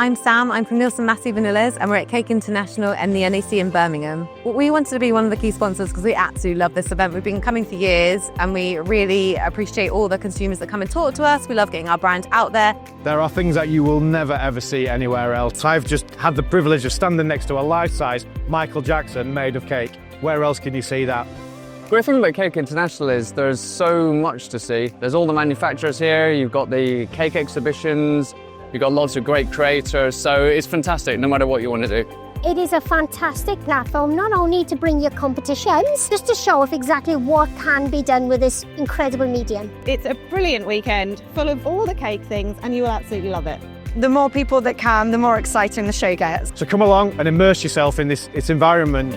I'm Sam, I'm from Nielsen Massey Vanillas, and we're at Cake International and the NEC in Birmingham. We wanted to be one of the key sponsors because we absolutely love this event. We've been coming for years and we really appreciate all the consumers that come and talk to us. We love getting our brand out there. There are things that you will never ever see anywhere else. I've just had the privilege of standing next to a life-size Michael Jackson made of cake. Where else can you see that? The great thing about Cake International is there's so much to see. There's all the manufacturers here, you've got the cake exhibitions, you've got lots of great creators, so it's fantastic no matter what you want to do. It is a fantastic platform, not only to bring your competitions, just to show off exactly what can be done with this incredible medium. It's a brilliant weekend, full of all the cake things, and you will absolutely love it. The more people that come, the more exciting the show gets. So come along and immerse yourself in this environment.